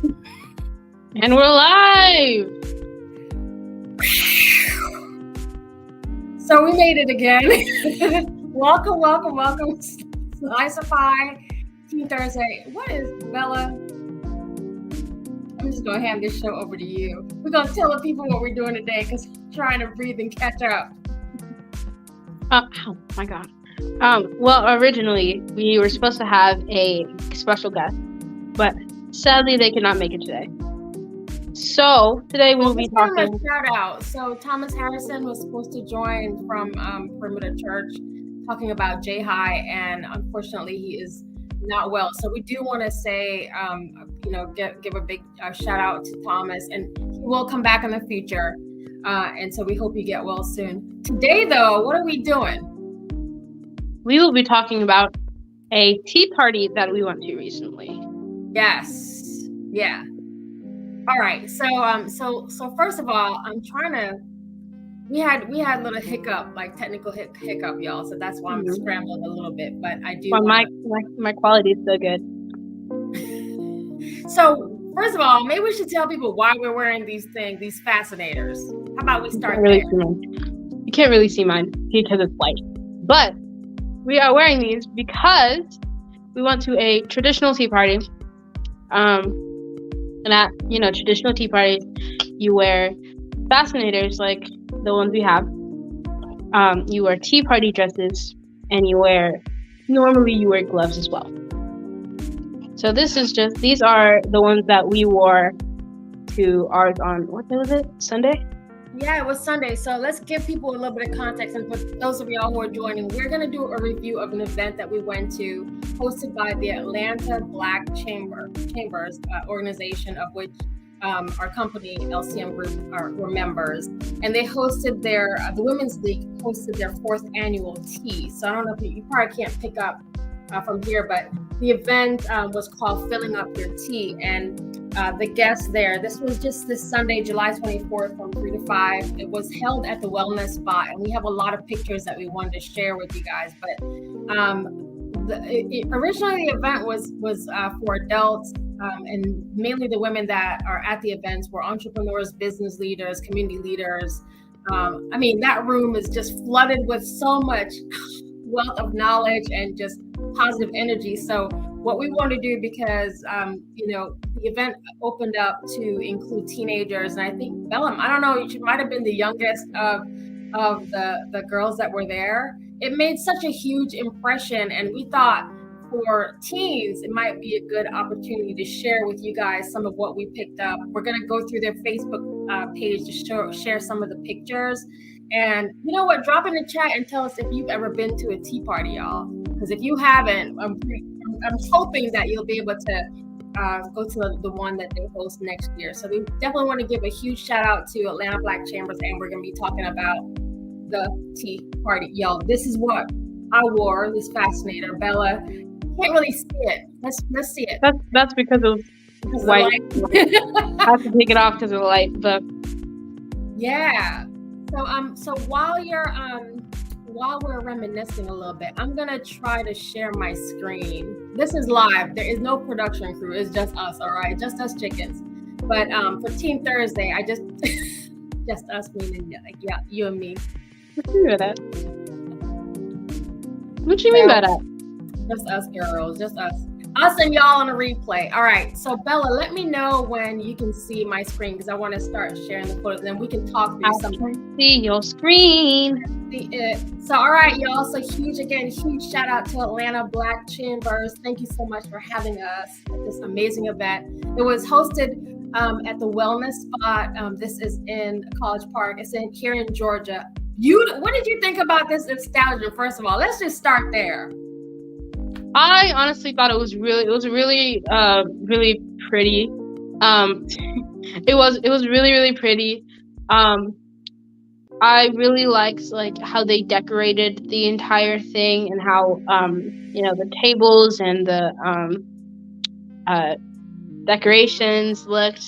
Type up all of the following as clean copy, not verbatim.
And we're live! So we made it again. welcome. Slice of Pie, Team Thursday. What is Bella? I'm just going to hand this show over to you. We're going to tell the people what we're doing today because I'm trying to breathe and catch up. Oh my God. Well, originally, we were supposed to have a special guest, but sadly, they could not make it today. So, today we'll be talking... a shout out. So, Thomas Harrison was supposed to join from Perimeter Church, talking about J-High, and unfortunately, he is not well. So, we do want to say, give a big shout out to Thomas, and he will come back in the future. And so, we hope you get well soon. Today, though, what are we doing? We will be talking about a tea party that we went to recently. Yes. Yeah. All right. So first of all, I'm trying to. We had a little hiccup, like technical hiccup, y'all. So that's why I'm scrambling a little bit. But I do. Well, my quality is so good. So first of all, maybe we should tell people why we're wearing these things, these fascinators. How about we start there? You can't really see mine because it's white, but we are wearing these because we went to a traditional tea party. And at, traditional tea parties, you wear fascinators like the ones we have. You wear tea party dresses, and normally you wear gloves as well. So these are the ones that we wore to ours on, what day was it? Sunday? Yeah, it was Sunday. So let's give people a little bit of context. And for those of y'all who are joining, we're going to do a review of an event that we went to, hosted by the Atlanta Black Chambers organization, of which our company, LCM Group, were members. And they hosted the Women's League hosted their 4th annual tea. So I don't know if you probably can't pick up from here, but the event was called Filling Up Your Tea. And the guests there, this was just this Sunday, July 24th from 3 to 5. It was held at the Wellness Spot, and we have a lot of pictures that we wanted to share with you guys. But originally the event was for adults, and mainly the women that are at the events were entrepreneurs, business leaders, community leaders. That room is just flooded with so much wealth of knowledge and just positive energy. So what we want to do, because the event opened up to include teenagers, and I think Bellum, I don't know, she might have been the youngest of the girls that were there. It made such a huge impression, and we thought for teens it might be a good opportunity to share with you guys some of what we picked up. We're going to go through their Facebook page to share some of the pictures. And you know what? Drop in the chat and tell us if you've ever been to a tea party, y'all. Because if you haven't, I'm hoping that you'll be able to go to the one that they host next year. So we definitely want to give a huge shout out to Atlanta Black Chambers, and we're going to be talking about the tea party, y'all. This is what I wore. This fascinator, Bella. Can't really see it. Let's see it. That's because it was white. I have to take it off because of the light, but yeah. So while we're reminiscing a little bit, I'm gonna try to share my screen. This is live. There is no production crew. It's just us, all right? Just us chickens. But for Team Thursday, I just us, meaning you and me. What do you mean by that? What you mean by that? Just us girls, just us. Us and y'all on a replay. All right. So Bella, let me know when you can see my screen, because I want to start sharing the photos, and then we can talk through something. I can see your screen. See it. So all right, y'all. So huge shout out to Atlanta Black Chambers. Thank you so much for having us at this amazing event. It was hosted at the Wellness Spot. This is in College Park. It's here in Georgia. What did you think about this nostalgia? First of all, let's just start there. I honestly thought it was really pretty. It was really pretty. I really liked how they decorated the entire thing, and how the tables and the decorations looked.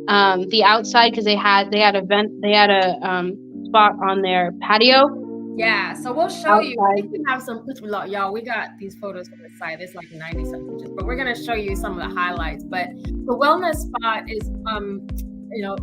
The outside, because they had a spot on their patio, Yeah, so we'll show you. I outside. think we have some pictures. Y'all, we got these photos from the site. There's like 90 some pictures, but we're gonna show you some of the highlights. But the wellness spot is, you know,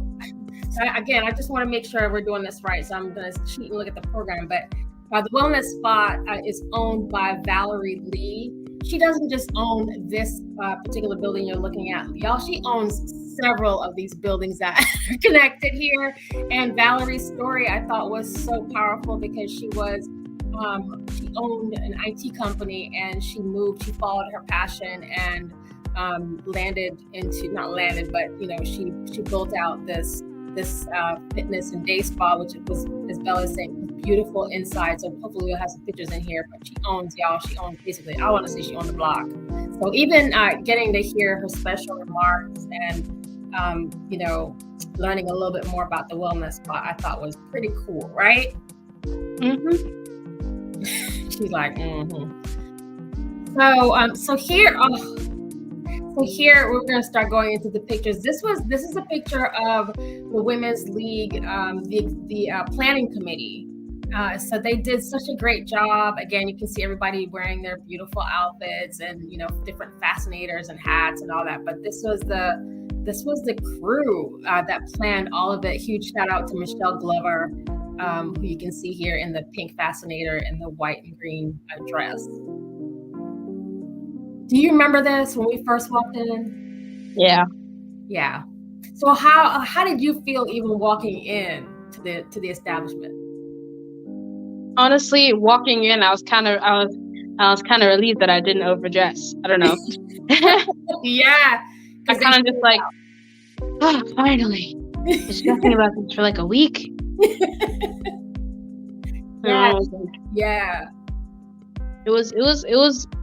so again, I just want to make sure we're doing this right. So I'm gonna cheat and look at the program. But the wellness spot is owned by Valerie Lee. She doesn't just own this particular building you're looking at, y'all. She owns several of these buildings that are connected here. And Valerie's story I thought was so powerful because she owned an IT company and she followed her passion and she built out this fitness and day spa, which was, as Bella's saying, beautiful inside. So hopefully we'll have some pictures in here. But she owns basically, I want to say she owned the block. So even getting to hear her special remarks and learning a little bit more about the wellness spot, I thought was pretty cool, right? Mm-hmm. She's like, mm-hmm. So here we're going to start going into the pictures. This is a picture of the Women's League, the planning committee. So they did such a great job. Again, you can see everybody wearing their beautiful outfits and different fascinators and hats and all that. But this was the crew that planned all of it. Huge shout out to Michelle Glover, who you can see here in the pink fascinator and the white and green dress. Do you remember this when we first walked in? Yeah. So how did you feel even walking in to the establishment? Honestly, walking in, I was kind of relieved that I didn't overdress. I don't know. Yeah. I kind of just like, finally. I was talking about this for like a week. Yeah. It was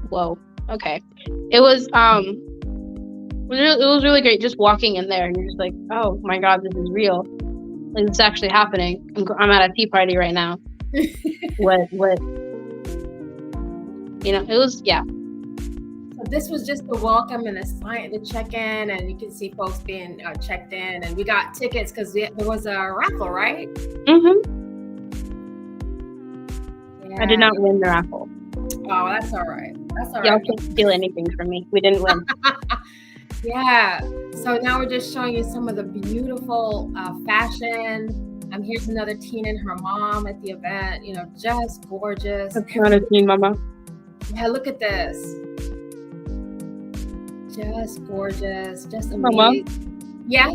whoa. Okay. It was really great just walking in there and you're just like, oh my God, this is real. Like, it's actually happening. I'm at a tea party right now. What it was, yeah. So this was just the welcome and the check-in, and you can see folks being checked in, and we got tickets because there was a raffle, right? Mm-hmm. Yeah. I did not win the raffle. Oh, that's all right. Y'all can't steal anything from me. We didn't win. Yeah. So now we're just showing you some of the beautiful fashion. Here's another teen and her mom at the event. Just gorgeous. That's not a teen, Mama. Yeah, look at this. Just gorgeous. Just amazing. Mama? Yeah?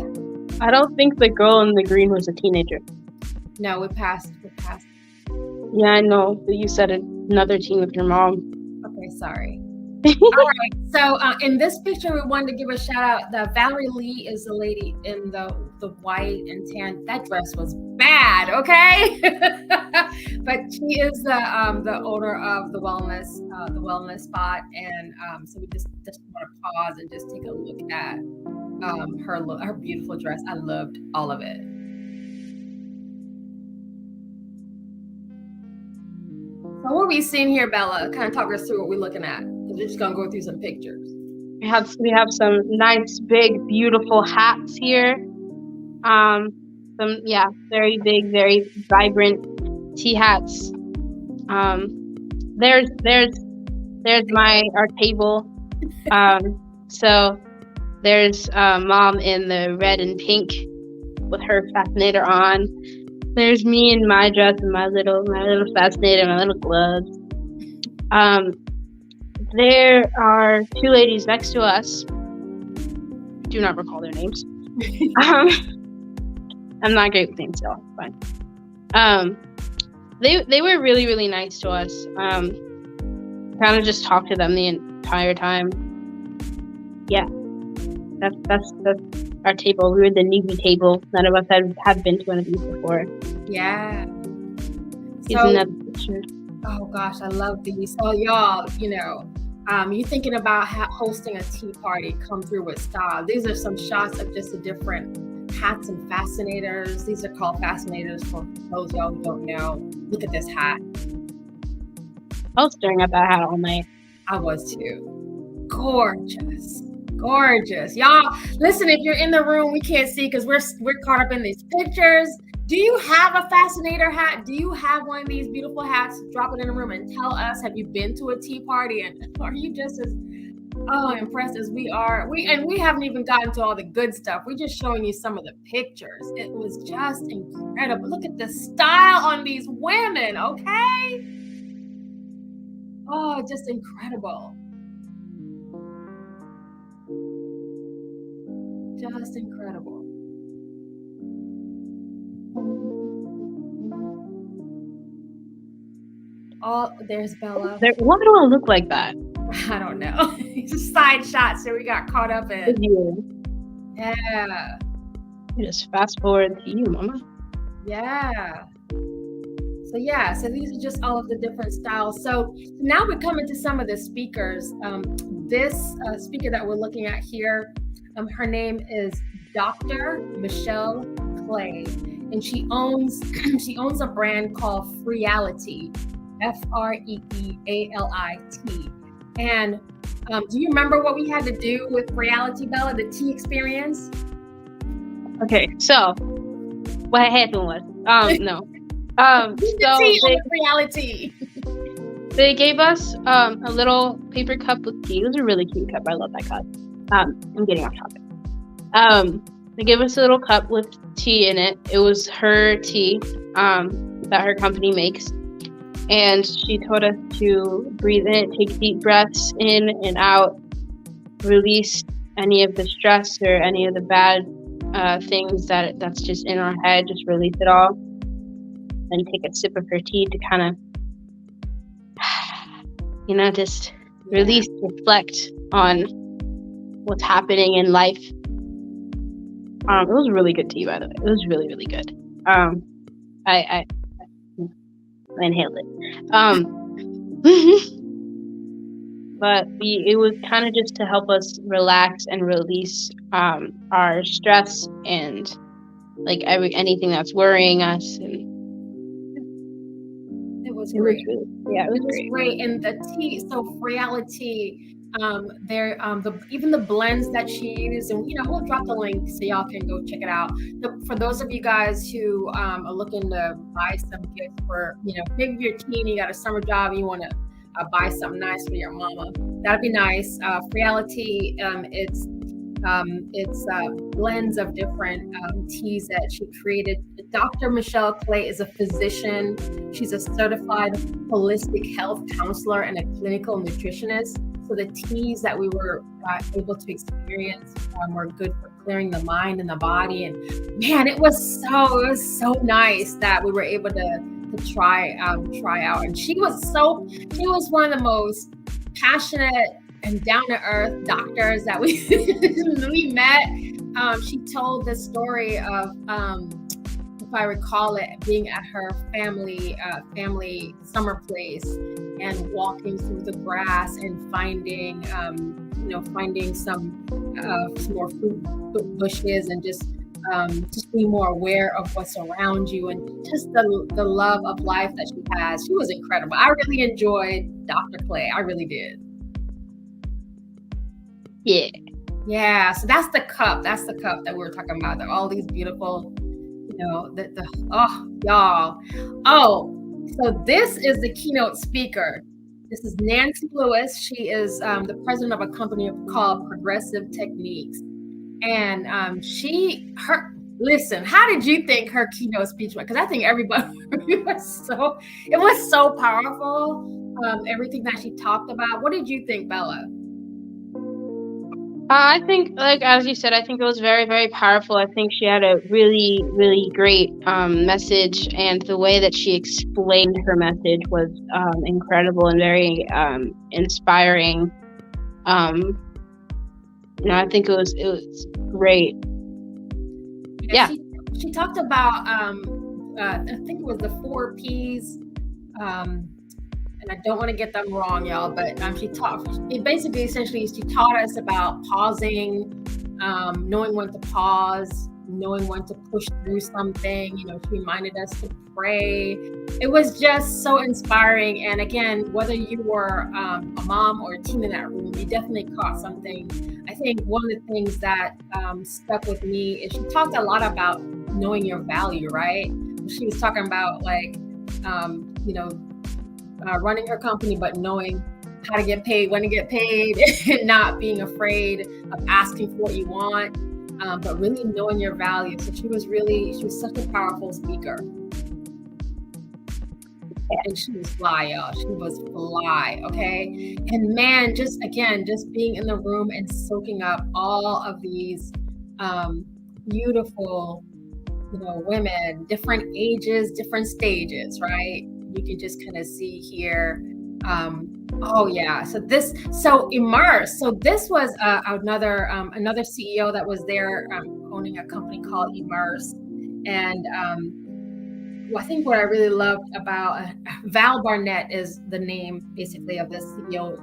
I don't think the girl in the green was a teenager. No, we passed. Yeah, I know. But you said another teen with your mom. Okay, sorry. All right. So in this picture, we wanted to give a shout out. The Valerie Lee is the lady in the white and tan. That dress was bad, okay? But she is the owner of the wellness spot, and so we just want to pause and just take a look at her beautiful dress. I loved all of it. So what are we seeing here, Bella? Kind of talk us through what we're looking at. We're just gonna go through some pictures. We have some nice, big, beautiful hats here. Very big, very vibrant tea hats. There's our table. So there's Mom in the red and pink with her fascinator on. There's me in my dress and my little fascinator, my little gloves. There are two ladies next to us. Do not recall their names. I'm not great with names, so it's fine. They were really, really nice to us. Kind of just talked to them the entire time. Yeah, that's our table. We were the newbie table. None of us had been to one of these before. Yeah. Here's another picture. Oh gosh, I love these. So y'all, you're thinking about hosting a tea party, come through with style. These are some shots of just the different hats and fascinators. These are called fascinators for those y'all who don't know. Look at this hat. I was staring at that hat all night. I was too. Gorgeous. Y'all, listen, if you're in the room, we can't see because we're caught up in these pictures. Do you have a fascinator hat? Do you have one of these beautiful hats? Drop it in the room and tell us, have you been to a tea party, and are you just as impressed as we are? We haven't even gotten to all the good stuff. We're just showing you some of the pictures. It was just incredible. Look at the style on these women, okay? Oh, just incredible. Just incredible. Oh, there's Bella. Why do I look like that? I don't know. It's a side shot, so we got caught up in. Yeah. Just fast forward to you, Mama. Yeah. So these are just all of the different styles. So now we're coming to some of the speakers. This speaker that we're looking at here, her name is Dr. Michelle Clay, and she owns a brand called Freeality, Freeality. And do you remember what we had to do with Freeality, Bella, the tea experience? Okay, so what happened was, no. Freeality. They gave us a little paper cup with tea. It was a really cute cup. I love that cup. I'm getting off topic. They gave us a little cup with tea in it. It was her tea that her company makes. And she told us to breathe in, take deep breaths in and out, release any of the stress or any of the bad things that's just in our head, just release it all. And take a sip of her tea to kind of, just release, reflect on what's happening in life. It was really good tea, by the way. It was really, really good. I inhaled it. But it was kind of just to help us relax and release our stress and like anything that's worrying us. And it was great. It was great. And the tea, so Freeality, even the blends that she used, and we'll drop the link so y'all can go check it out. For those of you guys who are looking to buy some gifts for, maybe you're a teen, you got a summer job, and you want to buy something nice for your mama, that'd be nice. Freeality, it's blends of different teas that she created. Dr. Michelle Clay is a physician. She's a certified holistic health counselor and a clinical nutritionist. So the teas that we were able to experience were good for clearing the mind and the body. And man, it was so nice that we were able to try out. And she was one of the most passionate and down to earth doctors that we met. She told the story of, if I recall it, being at her family summer place and walking through the grass and finding some more fruit bushes and just being more aware of what's around you and just the love of life that she has. She was incredible. I really enjoyed Dr. Clay. I really did. Yeah. So that's the cup. That's the cup that we were talking about. All these beautiful, y'all. So this is the keynote speaker. This is Nancy Lewis. She is the president of a company called Progressive Techniques. And listen, how did you think her keynote speech went? Because I think everybody, it was so powerful. Everything that she talked about. What did you think, Bella? I think, like, as you said, I think it was very, very powerful. I think she had a really, really great message, and the way that she explained her message was incredible and very inspiring. I think it was great. Yeah. She talked about, I think it was the 4 Ps. And I don't want to get them wrong, y'all, but she taught us about pausing, knowing when to pause, knowing when to push through something. She reminded us to pray. It was just so inspiring. And again, whether you were a mom or a teen in that room, you definitely caught something. I think one of the things that stuck with me is she talked a lot about knowing your value, right? She was talking about like, running her company, but knowing how to get paid, when to get paid, and not being afraid of asking for what you want, but really knowing your value. So she was such a powerful speaker. And she was fly, y'all. She was fly, okay? And man, just being in the room and soaking up all of these beautiful, women, different ages, different stages, right? You can just kind of see here. So Immerse. So this was another CEO that was there owning a company called Immerse. And I think what I really loved about Val Barnett is the name basically of the CEO.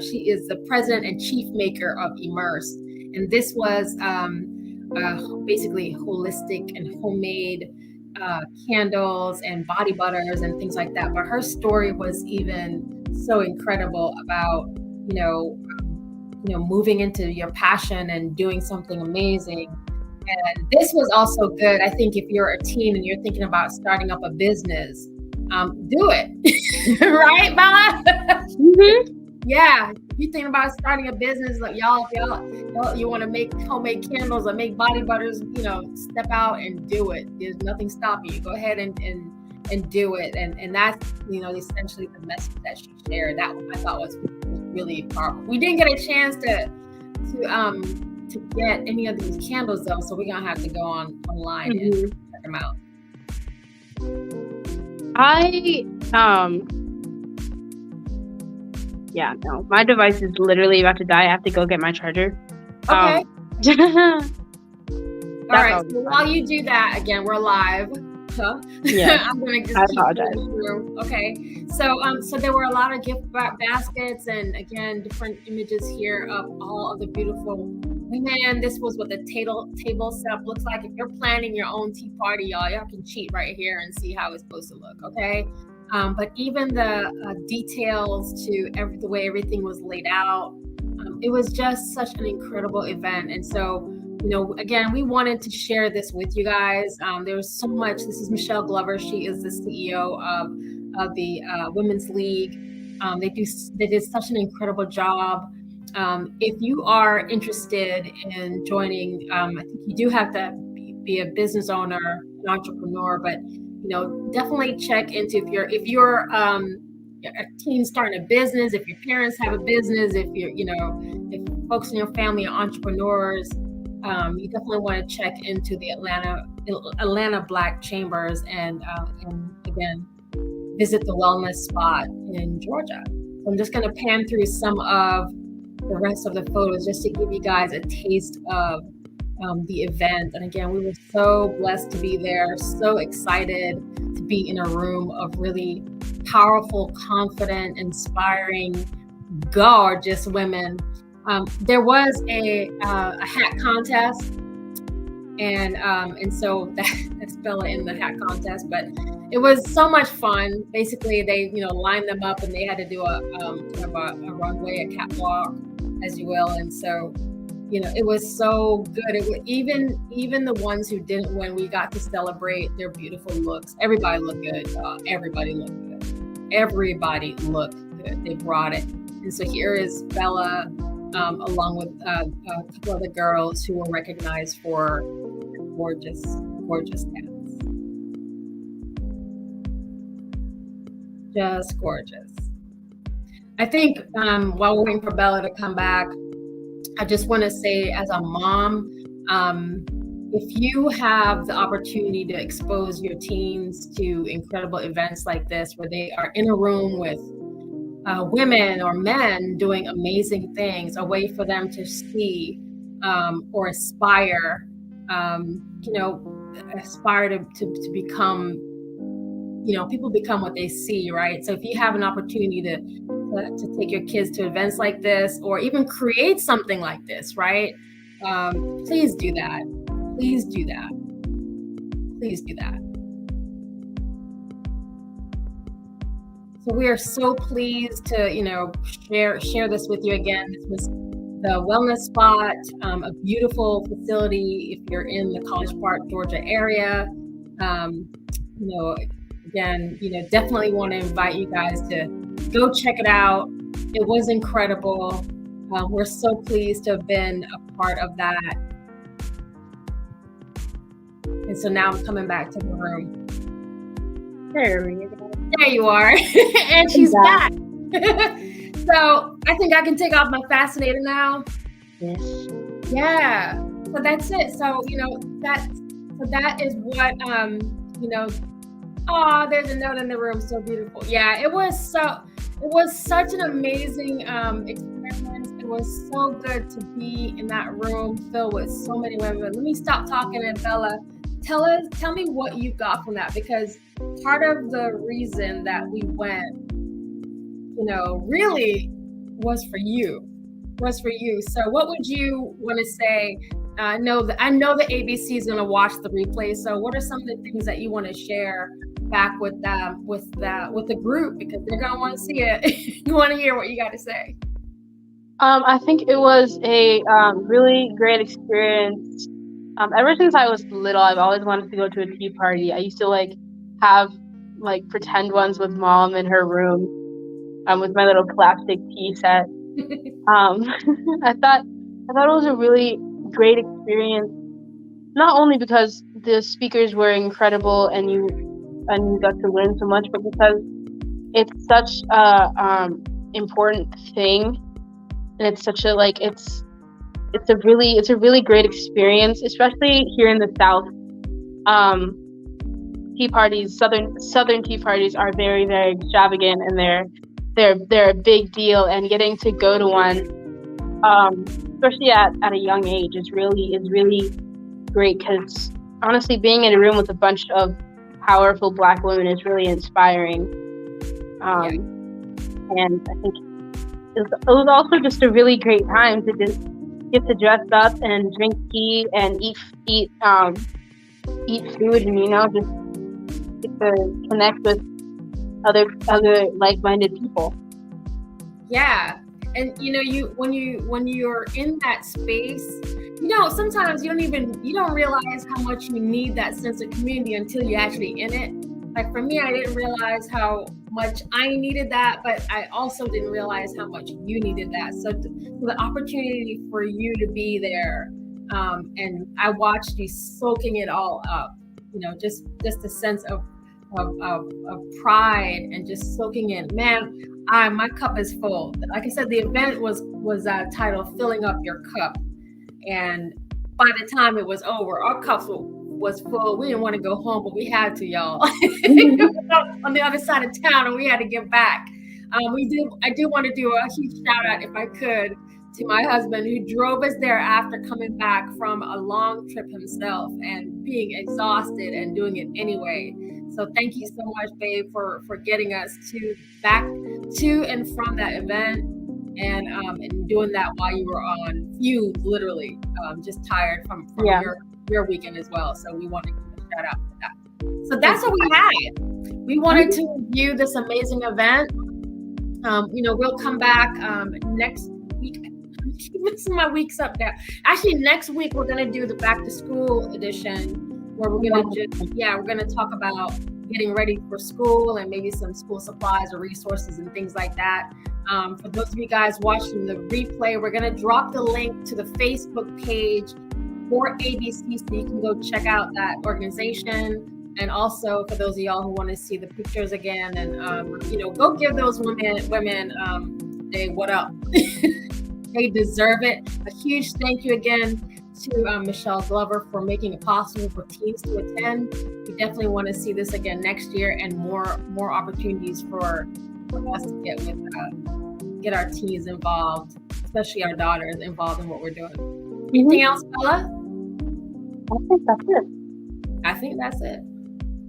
She is the president and chief maker of Immerse. And this was basically holistic and homemade candles and body butters and things like that. But her story was even so incredible about, moving into your passion and doing something amazing. And this was also good. I think if you're a teen and you're thinking about starting up a business, do it. Right, Bella? Mm-hmm. Yeah. If you're thinking about starting a business, like y'all, you want to make homemade candles or make body butters, step out and do it. There's nothing stopping you. Go ahead and do it. And that's, essentially the message that she shared. That I thought was really powerful. We didn't get a chance to get any of these candles though, so we're gonna have to go online and check them out. My device is literally about to die. I have to go get my charger. Okay. All right, so while you do that, again, we're live. Yeah. I'm gonna just keep going through. Okay. So there were a lot of gift baskets, and again, different images here of all of the beautiful women. This was what the table setup looks like. If you're planning your own tea party, y'all can cheat right here and see how it's supposed to look. Okay. But even the details to the way everything was laid out, it was just such an incredible event. And so, again, we wanted to share this with you guys. There was so much. This is Michelle Glover. She is the CEO of the Women's League. They did such an incredible job. If you are interested in joining, I think you do have to be a business owner, an entrepreneur, but definitely check into if you're a teen starting a business, if your parents have a business, if if folks in your family are entrepreneurs. You definitely want to check into the Atlanta Black Chambers and again, visit the wellness spot in Georgia. So I'm just going to pan through some of the rest of the photos just to give you guys a taste of the event. And again, we were so blessed to be there, so excited to be in a room of really powerful, confident, inspiring, gorgeous women. There was a hat contest, and so that's Bella in the hat contest, but it was so much fun. Basically, they lined them up and they had to do a runway, a catwalk, as you will, and so it was so good. It was, even the ones who didn't win, we got to celebrate their beautiful looks. Everybody looked good. Everybody looked good. Everybody looked good. They brought it, and so here is Bella. Along with a couple of the girls who were recognized for gorgeous dance. Just gorgeous. I think while we're waiting for Bella to come back, I just want to say, as a mom, if you have the opportunity to expose your teens to incredible events like this, where they are in a room with women or men doing amazing things, a way for them to see or aspire to become, people become what they see, right? So if you have an opportunity to take your kids to events like this, or even create something like this, right? Please do that. Please do that. Please do that. So we are so pleased to, share this with you again. This was the wellness spot, a beautiful facility if you're in the College Park, Georgia area. You know, again, definitely want to invite you guys to go check it out. It was incredible. We're so pleased to have been a part of that. And so now I'm coming back to the room. There we go. There you are. And she's back. So I think I can take off my fascinator now. Yes. Yeah. So that's it. So, that is what, oh, there's a note in the room. So beautiful. Yeah, it was such an amazing experience. It was so good to be in that room filled with so many women. Let me stop talking, and Bella, tell me what you got from that, because part of the reason that we went, really was for you. So what would you want to say? I know the ABC is going to watch the replay. So what are some of the things that you want to share back with the group, because they're going to want to see it. You want to hear what you got to say. I think it was a really great experience. Ever since I was little, I've always wanted to go to a tea party. I used to have pretend ones with mom in her room, with my little plastic tea set. I thought it was a really great experience, not only because the speakers were incredible and you got to learn so much, but because it's such a important thing, and it's such a it's a really great experience, especially here in the South. Tea parties, southern tea parties are very, very extravagant, and they're a big deal, and getting to go to one, especially at a young age, is really great, because honestly, being in a room with a bunch of powerful Black women is really inspiring. And I think it was also just a really great time to just get to dress up and drink tea and eat food, and just get to connect with other like-minded people. Yeah. And when you're in that space, sometimes you don't realize how much you need that sense of community until you're actually in it. Like for me, I didn't realize how much I needed that, but I also didn't realize how much you needed that. So the opportunity for you to be there, and I watched you soaking it all up, just a sense of pride and just soaking in. Man, my cup is full. Like I said, the event was titled "Filling Up Your Cup," and by the time it was over, our cups was full. We didn't want to go home, but we had to, y'all. On the other side of town, and we had to get back. I do want to do a huge shout out, if I could, to my husband, who drove us there after coming back from a long trip himself and being exhausted and doing it anyway. So thank you so much, babe, for getting us back to and from that event, and doing that while you were on fumes, literally, just tired from your weekend as well. So we want to give a shout out for that. So that's what we had. We wanted to review this amazing event. We'll come back next week. I keep mixing my weeks up there. Actually, next week we're going to do the back to school edition, where we're going to talk about getting ready for school and maybe some school supplies or resources and things like that. For those of you guys watching the replay, we're going to drop the link to the Facebook page for ABC, so you can go check out that organization. And also for those of y'all who want to see the pictures again, and go give those women a what up. They deserve it. A huge thank you again to Michelle Glover for making it possible for teens to attend. We definitely want to see this again next year, and more opportunities for us to get our teens involved, especially our daughters involved in what we're doing. Anything else, Bella? I think that's it.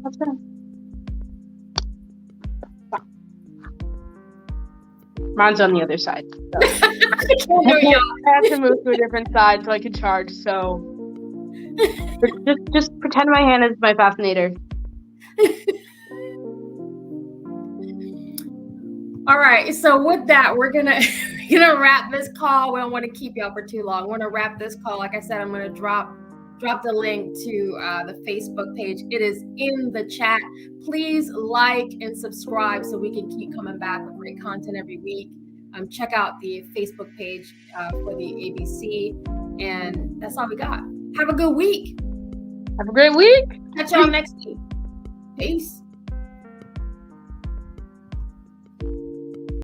That's it. Mine's on the other side. So. I have to move to a different side so I can charge. So just pretend my hand is my fascinator. All right. So with that, we're gonna gonna wrap this call. We don't want to keep y'all for too long. We're gonna wrap this call. Like I said, I'm gonna drop the link to the Facebook page. It is in the chat. Please like and subscribe so we can keep coming back with great content every week. Check out the Facebook page for the ABC, and that's all we got. Have a good week. Have a great week. Catch y'all next week. Peace.